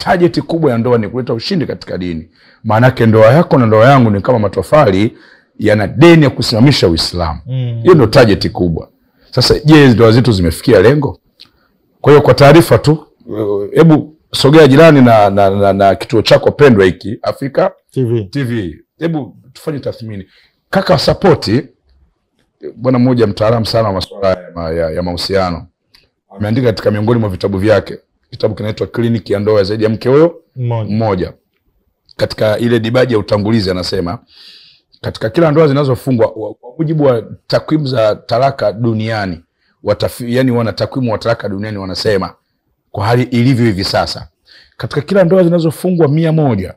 target kubwa ya ndoa ni kuleta ushindi katika dini. Maana yake ndoa yako na ndoa yangu ni kama matofali yana deni ya kusimamisha Uislamu. Hiyo ndio target kubwa. Sasa je, ndoa zetu zimefikia lengo? Kwa hiyo kwa taarifa tu, hebu sogea jirani na kituo chako pendwa hiki Afrika TV. Hebu tufanye tathmini. Kaka support, bwana mmoja mtaalamu sana wa masuala ya mahusiano, ameandika katika miongoni mwa vitabu vyake, kitabu kinaitwa Kliniki ya Ndoa Zaidi ya Mke Huyo Mmoja. Katika ile dibaji ya utangulizi anasema katika kila ndoa zinazofungwa, kwa mujibu wa takwimu za talaka duniani, yani wana takwimu wa talaka duniani wanasema kwa hali ilivyo hivi sasa, katika kila ndoa zinazofungwa 100,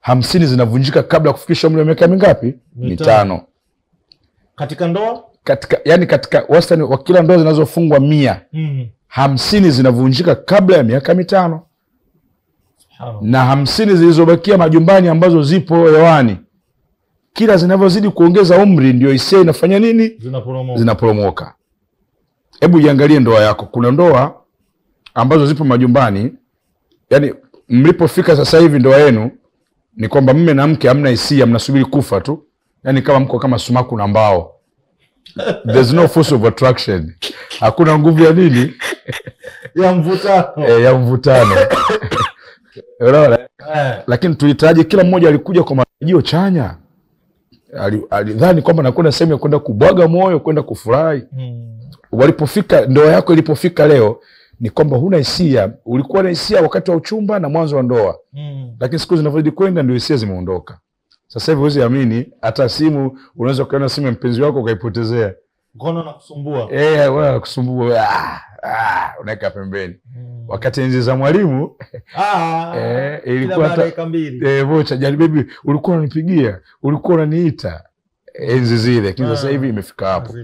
50 zinavunjika kabla kufikisha umri wa miaka mingapi? 5. Katika ndoa? Katika wastani wa kila ndoa zinazofungwa 100, 50 zinavunjika kabla ya miaka 5. Na 50 zilizobakia majumbani ambazo zipo hewani, kila zinavyozidi kuongeza umri ndio hisia inafanya nini? Zinaporomoka. Hebu iangalie ndoa yako. Kuna ndoa ambazo zipo majumbani, yani mlipofika sasa hivi ndoa yenu ni kwamba mume na mke hamna hisia, mnasubiri kufa tu. Yani kama mko kama sumaku na mbao. There's no force of attraction. Hakuna nguvu ya nini? Ya mvutano. Ya mvutano. Lakini tulitaraji kila mmoja alikuja kwa matarajio chanya. Alidhani kwamba nakwenda sehemu ya kwenda kubwaga moyo, kwenda kufurahi. Walipofika, ndoa yako ilipofika leo, ni kwamba huna hisia. Ulikuwa na hisia wakati wa uchumba na mwanzo wa ndoa. Lakini siku zinavyozidi kwenda ndio hisia zimeondoka. Sasa hivi huwezi amini, hata simu unaweza kuona simu ya mpenzi wako ukaipotezea. Mkono unakusumbua. Wewe kusumbua. Unaweka pembeni. Wakati enzi za mwalimu ilikuwa dakika 2. Vocha jali baby, ulikuwa unanipigia, ulikuwa unaniita enzi zile. Lakini sasa hivi imefika hapo.